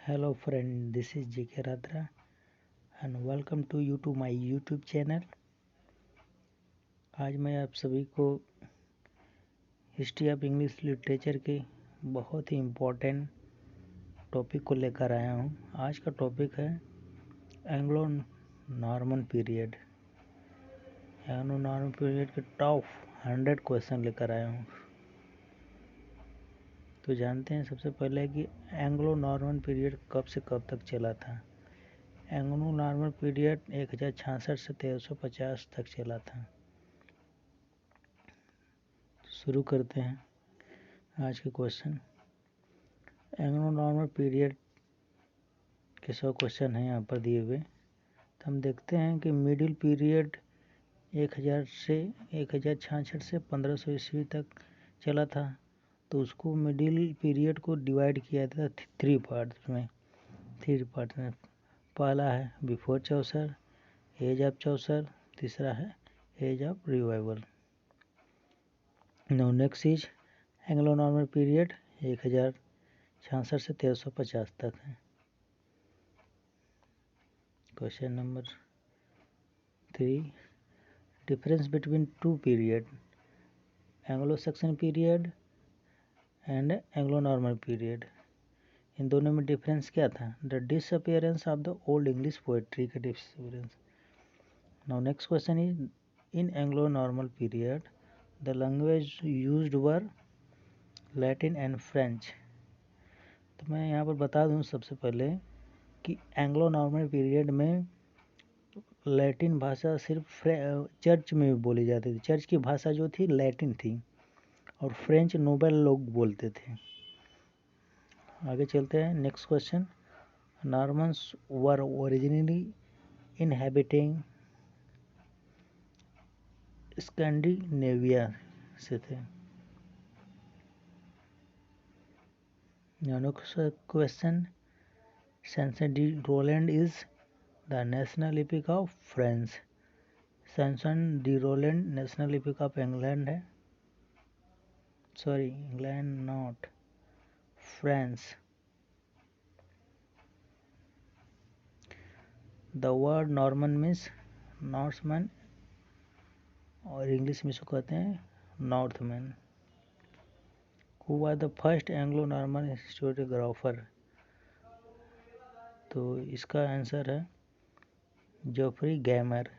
Hello friend, this is JK Radra and welcome to you to my YouTube channel। आज मैं आप सभी को हिस्ट्री ऑफ इंग्लिश लिटरेचर के बहुत ही इम्पोर्टेंट टॉपिक को लेकर आया हूँ। आज का टॉपिक है Anglo Norman period. Anglo Norman period के टॉप 100 क्वेश्चन लेकर आया हूँ। तो जानते हैं सबसे पहले कि एंग्लो नॉर्मन पीरियड कब से कब तक चला था। एंग्लो नॉर्मन पीरियड 1066 से 1350 तक चला था। शुरू करते हैं आज के क्वेश्चन। एंग्लो नॉर्मन पीरियड के 100 क्वेश्चन हैं यहाँ पर दिए हुए। तो हम देखते हैं कि मिडिल पीरियड 1000 से 1066 से 1500 ईस्वी तक चला था। तो उसको मिडिल पीरियड को डिवाइड किया था थ्री पार्ट्स में। पहला है before Chaucer, age of Chaucer, तीसरा है age of revival. Now next is Anglo Norman period 1066 से 1350 तक है। Question number 3, difference between two period, Anglo Saxon period and Anglo Norman period. इन दोनों में डिफरेंस क्या था? The disappearance of the old English poetry का disappearance. Now next question is in Anglo Norman period the language used were Latin and French. तो मैं यहाँ पर बता दूँ सबसे पहले कि एंग्लो नॉर्मन पीरियड में लैटिन भाषा सिर्फ चर्च में बोली जाती थी। चर्च की भाषा जो थी लैटिन थी और फ्रेंच नोबल लोग बोलते थे। आगे चलते हैं। Next question, Normans were originally inhabiting Scandinavia से थे। Next question, Chanson de Roland is the national epic of France. Chanson de Roland national epic of England है। Sorry, England not, France. The word Norman means Northman और English में इसको कहते हैं Northman. Who was the first Anglo Norman historiographer. तो इसका answer है Geoffrey Gaimar.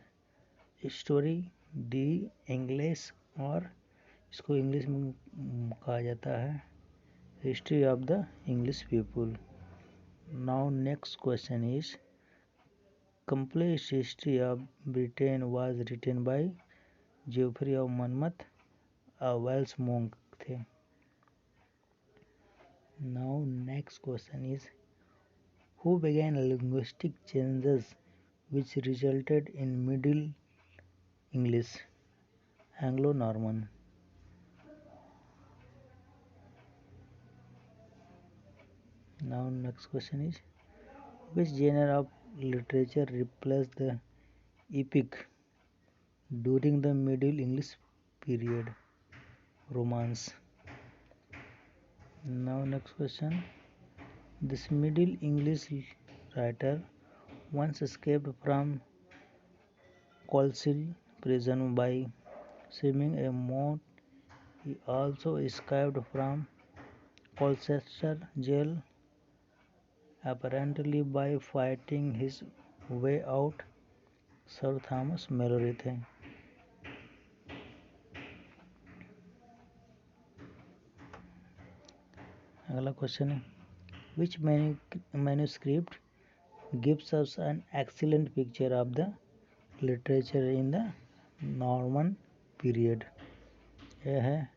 Story the English, और इसको इंग्लिश में कहा जाता है history of the English people. Now next question is complete history of Britain was written by Geoffrey of Monmouth, a Welsh monk थे। Now next question is who began linguistic changes which resulted in Middle English, Anglo-Norman। Now next question is which genre of literature replaced the epic during the Middle English period? Romance। Now next question, this Middle English writer once escaped from Coleshill prison by swimming a moat. He also escaped from Colchester jail, apparently by fighting his way out। Sir Thomas Malory थे। अगला question है which manuscript gives us an excellent picture of the literature in the Norman period। यह है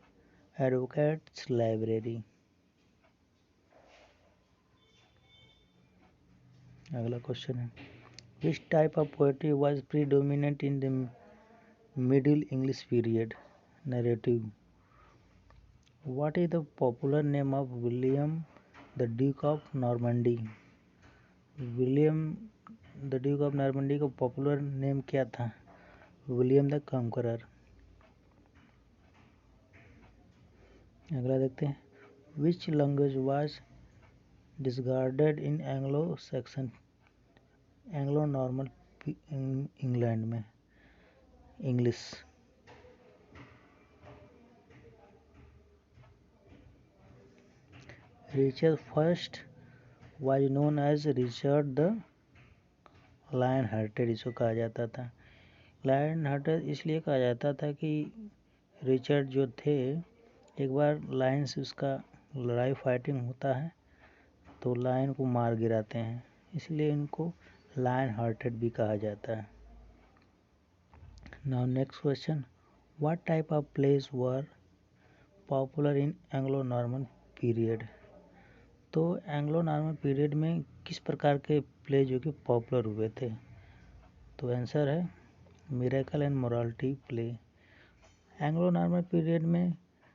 advocates library. अगला question है which type of poetry was predominant in the Middle English period? Narrative। What is the popular name of William the Duke of Normandy? William the Duke of Normandy का popular name क्या था? William the Conqueror. अगला देखते हैं which language was discarded in Anglo normal England में English. Richard first was known as Richard the lion hearted, इसको कहा जाता था। लायन हार्टेड इसलिए कहा जाता था कि रिचर्ड जो थे, एक बार लायन से उसका लड़ाई फाइटिंग होता है तो लायन को मार गिराते हैं, इसलिए इनको लायन हार्टेड भी कहा जाता है। Now next question, what type of place were popular in Anglo Norman period. तो एंग्लो नॉर्मन पीरियड में किस प्रकार के प्ले जो कि पॉपुलर हुए थे, तो आंसर है miracle and morality play. Anglo Norman period में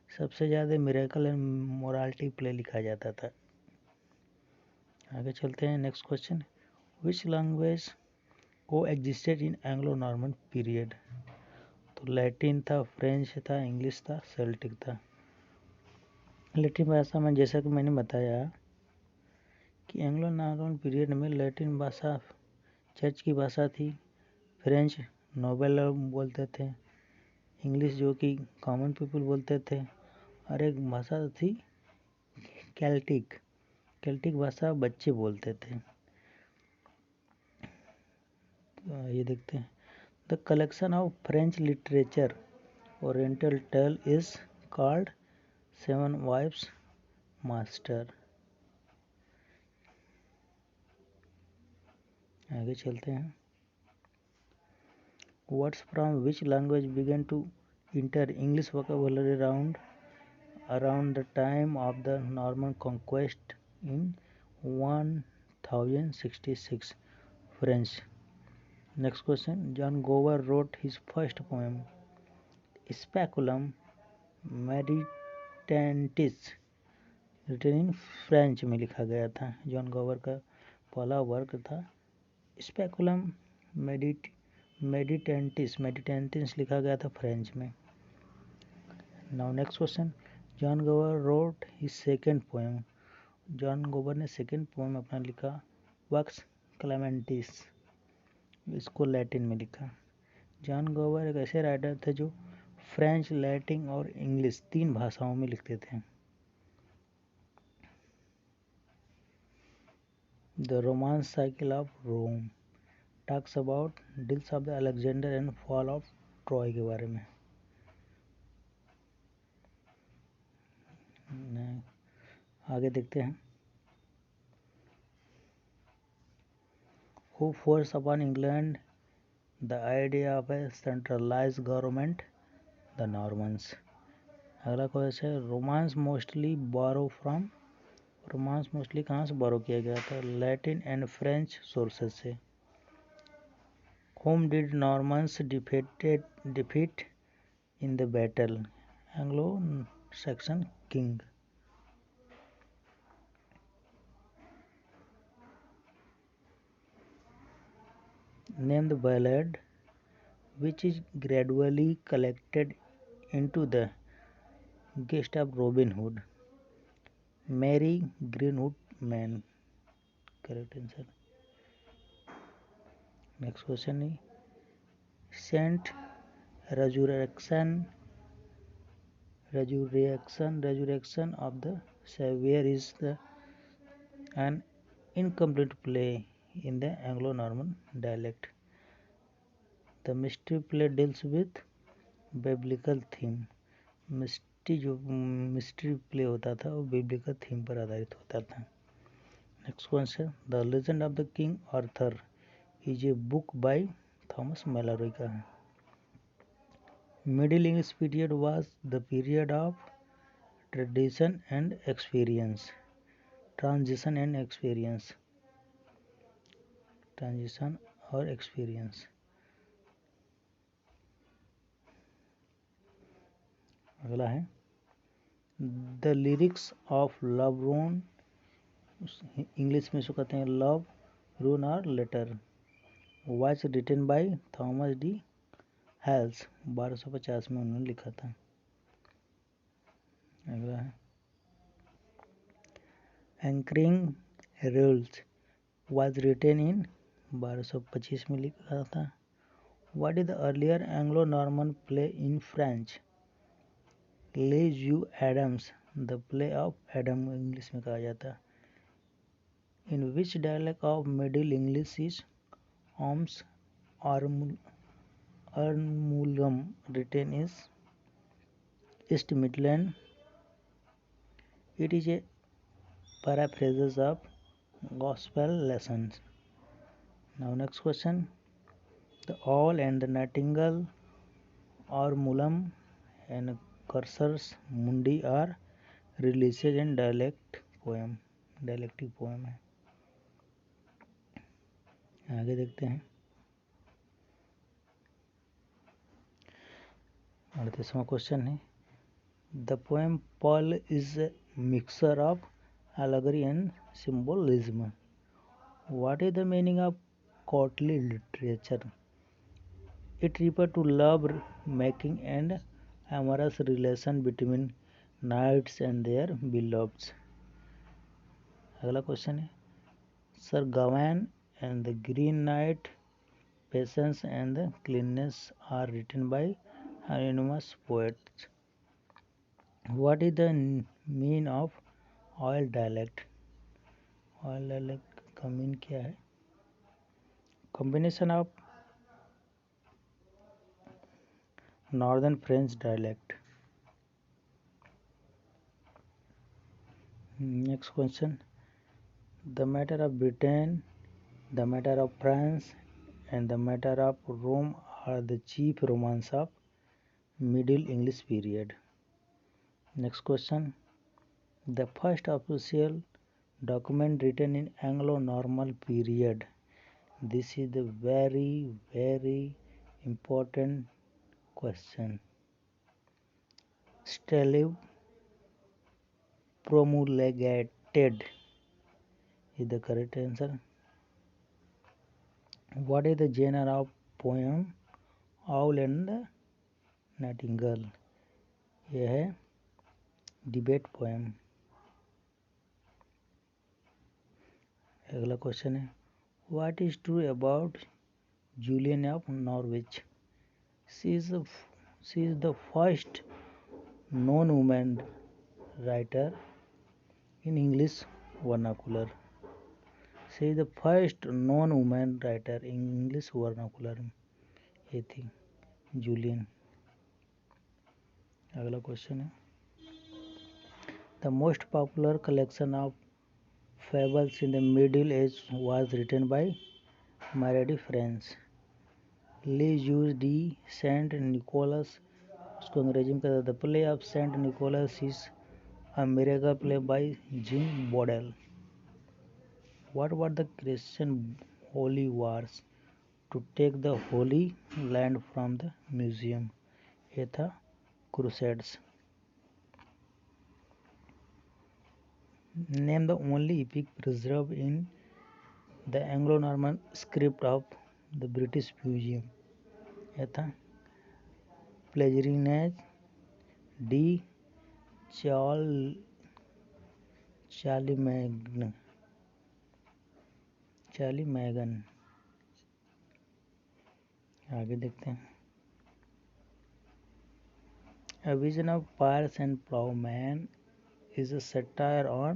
सबसे ज़्यादा मिरेकल एंड मोरालिटी प्ले लिखा जाता था। आगे चलते हैं, नेक्स्ट क्वेश्चन, विच लैंग्वेज को existed in Anglo Norman period. तो लैटिन था, फ्रेंच था, इंग्लिश था, सेल्टिक था। लैटिन भाषा में जैसा कि मैंने बताया कि एंग्लो नॉर्मन पीरियड में लैटिन भाषा चर्च की भाषा थी, फ्रेंच नोबेल बोलते थे, इंग्लिश जो कि कॉमन पीपल बोलते थे, और एक भाषा थी केल्टिक भाषा बच्चे बोलते थे। तो ये देखते हैं, the collection of French literature oriental tale is called seven wives master. आगे चलते हैं, words from which language began to enter English vocabulary around the time of the Norman conquest in 1066. French. Next question, John Gower wrote his first poem Speculum Meditatis, written in French में लिखा गया था। John गोवर का पहला work था speculum मेडिटेंटिस लिखा गया था फ्रेंच में। नाउ नेक्स्ट क्वेश्चन, जॉन गोवर road his second poem. John गोवर ने सेकेंड पोएम अपना लिखा वक्स क्लेमेंटिस, इसको लैटिन में लिखा। जॉन गोवर एक ऐसे राइटर थे जो फ्रेंच, लैटिन और इंग्लिश 3 भाषाओं में लिखते थे। The romance cycle of Rome talks about deals of the Alexander and fall of Troy के बारे में। आगे देखते हैं, who forced upon England the idea of a centralized government, the Normans। अगला क्वेश्चन है, रोमांस मोस्टली कहाँ से बोरो किया गया था, लैटिन एंड फ्रेंच सोर्सेस से। whom did Normans defeat in the battle, Anglo-Saxon king। Name the ballad which is gradually collected into the gist of Robin Hood, Merry Greenwood Man। Correct answer। Next question is, Saint Resurrection of the Savior is an incomplete play in the Anglo-Norman dialect. The mystery play deals with biblical theme। Mystery play होता था वो biblical theme पर आधारित होता था। Next question, the legend of the king Arthur is a book by Thomas Malory का है। Middle English period was the period of tradition and experience, transition और एक्सपीरियंस। अगला है, the lyrics of love rune, English में इसको कहते हैं love rune और later, was written by Thomas de Hales, 1250 में उन्होंने लिखा था। अगला है, anchoring rules was written in 1225 में लिखा था. What is the earlier Anglo-Norman play in French? Les Jeux Adams, the play of Adam English में कहा जाता. In which dialect of Middle English is Orms Armulum written is East Midland? It is a paraphrase of Gospel lessons. Now next question. The Owl and the Nightingale or Mulam and Cursor's Mundi are releases in dialectic poem है. आगे देखते हैं. 38वां question है. The poem Pearl is a mixture of allegory and symbolism. What is the meaning of courtly literature? It refers to love making and amorous relation between knights and their beloveds. अगला question है. Sir Gawain and the Green Knight, Patience and Cleanness are written by anonymous poets. What is the mean of oil dialect? Oil dialect का mean क्या है? Combination of Northern French dialect. Next question. The matter of Britain, the matter of France, and the matter of Rome are the chief romance of Middle English period. Next question. The first official document written in Anglo-Norman period. This is the very important question. Stele promulgated is the correct answer. What is the genre of poem Owl and the Nightingale? यह है debate poem. अगला question है. What is true about Julian of Norwich? She is the first known woman writer in English vernacular. She is the first known woman writer in English vernacular. ये थी Julian. अगला question है. The most popular collection of fables in the Middle Age was written by Marie de France. Les Jeux de Saint Nicholas, उसको अंग्रेजी में कहता. The play of Saint Nicholas is a miracle play by Jean Bodel. What were the Christian holy wars to take the Holy Land from the museum? ये था Crusades. Name the only epic preserved in the Anglo-Norman script of the British Museum. यह था प्लेजरिनेज D चार्लीमैगन. आगे देखते हैं. A Vision of Pious and Plowman is a satire on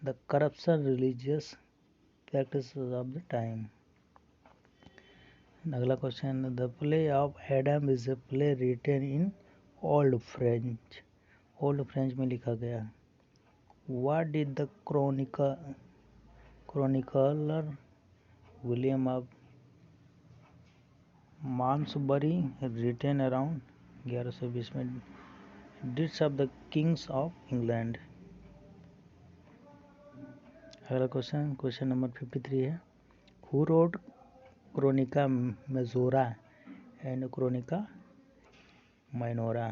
the corruption religious practices of the time. अगला question. The play of Adam is a play written in Old French. Old French में लिखा गया. What did the chronicler William of Malmesbury written around 1120 में Deeds of the Kings of England. अगला question number 53 है. Who wrote Chronica Majora and Chronica Minora?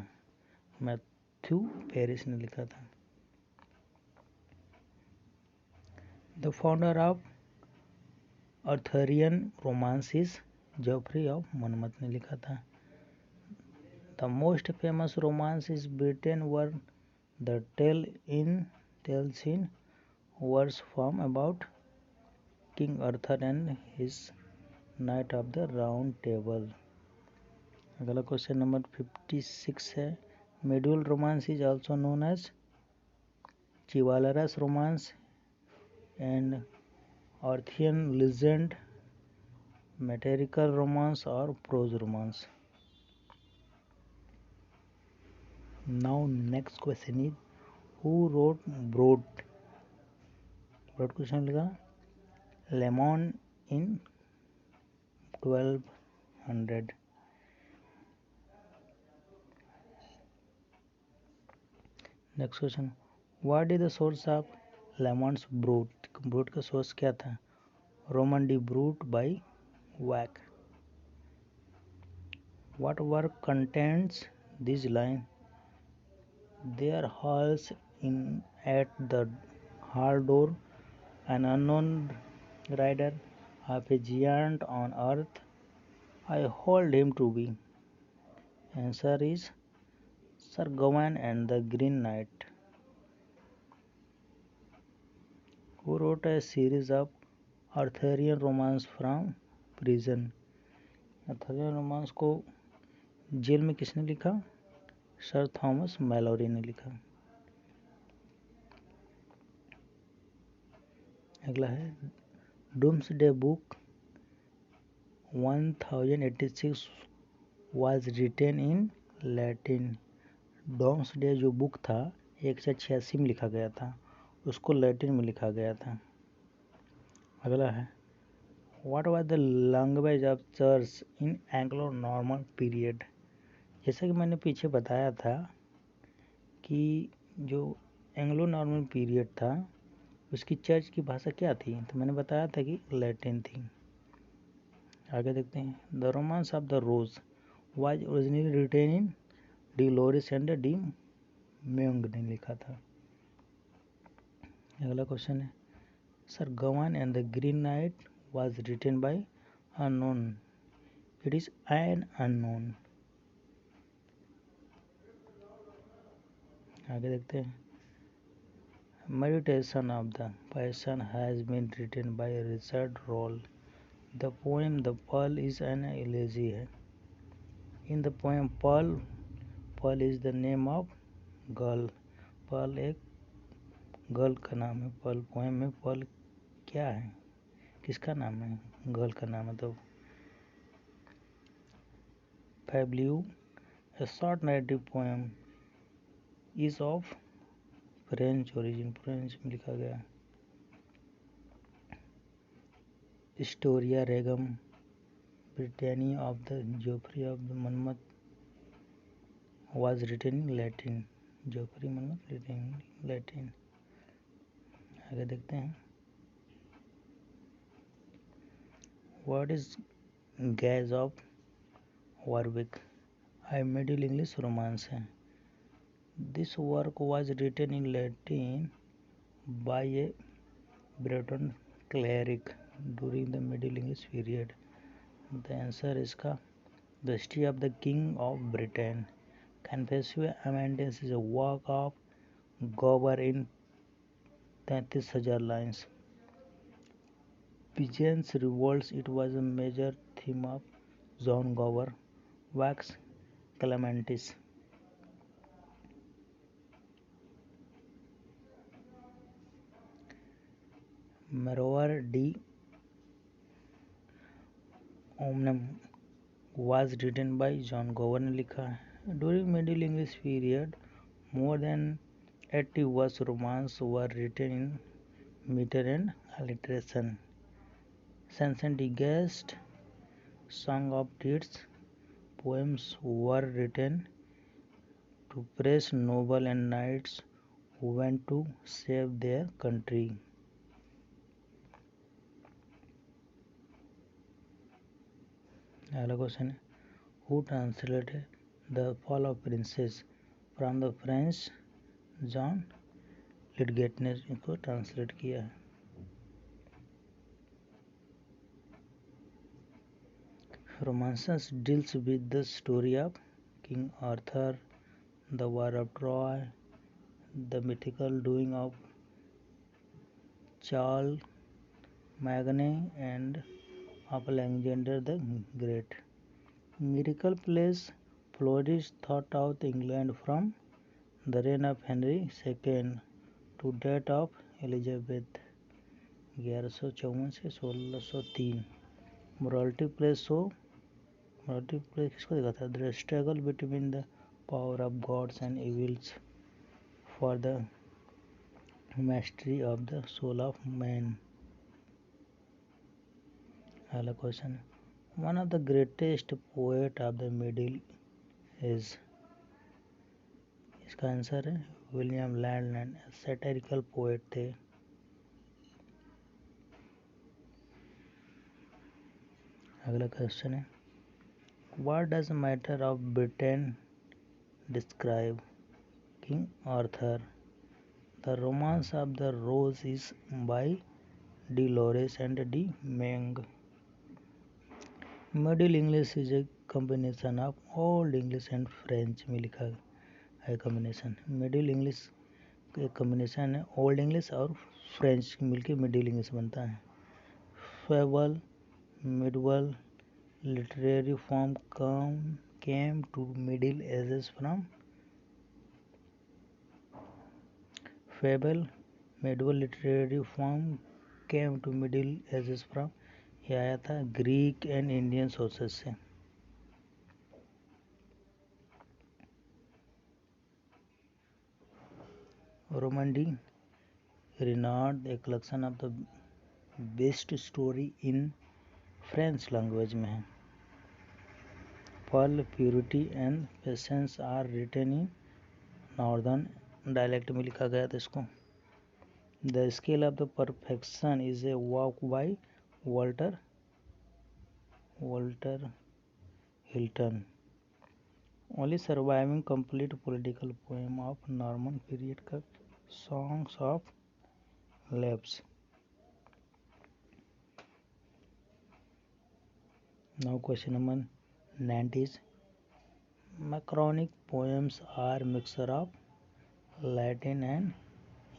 Matthew Paris ने लिखा था. The founder of Arthurian romance is Geoffrey of Monmouth ने लिखा था. The most famous romance in Britain were the tales in verse form about king Arthur and his knight of the round table. अगला question number 56 है, medieval romance is also known as chivalrous romance and Arthurian legend, metrical romance और prose romance. Now next question is who wrote Brut question लिखा Layamon in 1200। Next question, what is the source of Layamon's Brut, Brut का सोर्स क्या था? Roman de Brut by Wace. What work contents this line, there halls in at the hall door an unknown rider of a giant on earth, I hold him to be. Answer is Sir Gawain and the Green Knight. Who wrote a series of Arthurian romance from prison? Arthurian romance को jail में किसने लिखा? Sir Thomas Malory ने लिखा। अगला है doomsday book 1086 was written in Latin. Doomsday जो book था 186 में लिखा गया था, उसको लैटिन में लिखा गया था। अगला है what was the language of church in Anglo Norman period. जैसा कि मैंने पीछे बताया था कि जो एंग्लो नॉर्मन पीरियड था उसकी चर्च की भाषा क्या थी, तो मैंने बताया था कि लैटिन थी। आगे देखते हैं the romance of the rose was originally written in de Lorris and de Meun ने लिखा था। अगला क्वेश्चन है sir Gawain and the green knight was written by unknown, it is an unknown. आगे देखते हैं meditation of the passion has been written by Richard Rolle. The poem the Pearl is an elegy है। In the poem Pearl, Pearl is the name of girl, Perl एक girl का नाम है। Perl poem में Perl क्या है, किसका नाम है? गर्ल का नाम है। तो fabliau a short narrative poem is of French origin, French में लिखा गया। Historia Regum Britanniae of the Geoffrey of the Monmouth was written in Latin, Geoffrey Monmouth written in Latin. आगे देखते हैं what is Guy of Warwick, a Middle English romance है। This work was written in Latin by a Breton cleric during the Middle English period. The answer is का The History of the King of Britain. Confessio Amendus is a work of Gower in 33,000 lines. Pigeons revolts, it was a major theme of John Gower. Wax Clementis. Meroer D. Omnem was written by John Gower ने लिखा है। During Middle English period, more than 80 verse romance were written in meter and alliteration. Sensendigest Song of Deeds poems were written to praise nobles and knights who went to save their country. अगला question है Who translated The Fall of Princess from the French? John Lydgate ने इसको translate किया है। Romances deals with the story of King Arthur, the War of Troy, the mythical doing of Charles Magne and Alexander the Great. Miracle Place flourished throughout England from the reign of Henry II to that of Elizabeth 1154 से 1603. Morality Play किसको देखा था? The struggle between the power of gods and evils for the mastery of the soul of man. अगला question, one of the greatest poet of the middle age. इसका answer है William land. सैटारिकल poet थे. अगला question है, What does Matter of Britain describe? King Arthur. The Romance of the Rose is by Dolores and de Meng. Middle English is a combination of Old English and French में लिखा है combination. Middle English एक combination है old English और French मिलके middle English बनता है. Fable medieval literary form came to Middle Ages from Fable. Medieval literary form came to Middle Ages from ये आया था ग्रीक एंड इंडियन सोर्सेस से. Roman de Renart a collection of the best story in French language में है. Pearl Purity and Patience are written in northern dialect में लिखा गया था इसको. The scale of the perfection is a work by Walter Hilton. Only surviving complete political poem of Norman period का songs of Lewes. Now question number 90. Macaronic poems are mixture of Latin and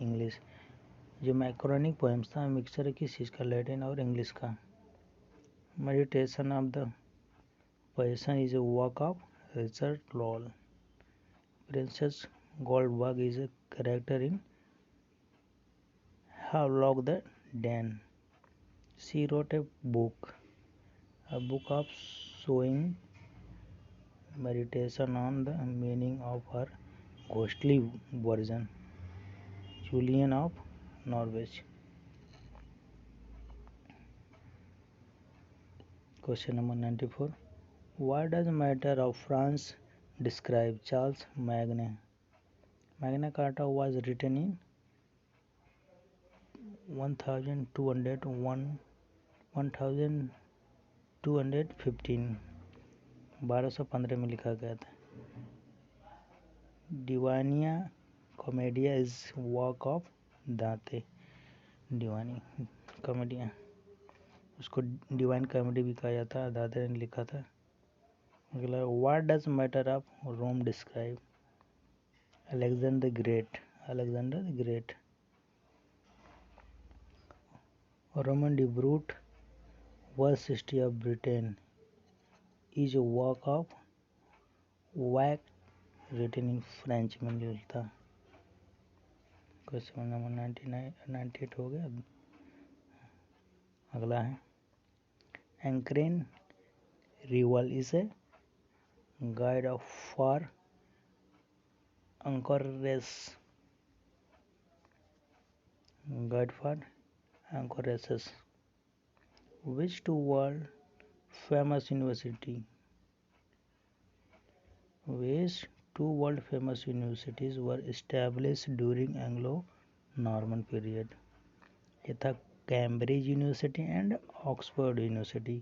English. जो मैक्रोनिक poems था mixture है किस चीज़ का? Latin और English का. Meditation of the passion is a work of Richard lol. Princess Goldberg is a character in Havelock the Dan. She wrote a book of showing meditation on the meaning of her ghostly version. Julian of Norwich. Question number 94. What does Matter of France describe? Charles Magne. Magna Carta was written in 1215. 1215 में लिखा गया था. डिवानिया कॉमेडिया is work of दांते. डिवानी कॉमेडिया उसको divine comedy भी कहा जाता है. दांते ने लिखा था. अगला, what does matter of Rome describe? Alexander the Great. Roman de Brut world history of Britain is a work of Wace written in French में मिलता. क्वेश्चन नंबर 98 हो गया. अगला है, Ancrene Riwle is a guide for anchoresses. Which two world famous universities were established during Anglo-Norman period? ये था Cambridge university and Oxford university.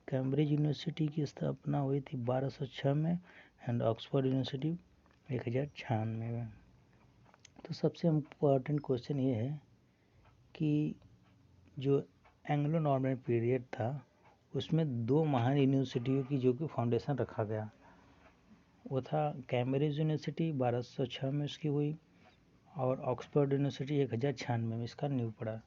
Cambridge university की स्थापना हुई थी 1206 में एंड ऑक्सफोर्ड यूनिवर्सिटी 1096 में. तो सबसे इम्पोर्टेंट क्वेश्चन ये है कि जो एंग्लो नॉर्मन पीरियड था उसमें दो महान यूनिवर्सिटियों की जो कि फाउंडेशन रखा गया वो था कैम्ब्रिज यूनिवर्सिटी 1206 में उसकी हुई और ऑक्सफोर्ड यूनिवर्सिटी 1096 में इसका नींव पड़ा.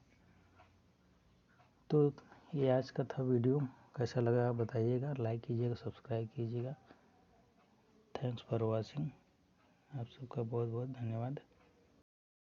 तो ये आज का था वीडियो, कैसा लगा बताइएगा, लाइक कीजिएगा, सब्सक्राइब कीजिएगा। Thanks for watching. आप सबका बहुत बहुत धन्यवाद।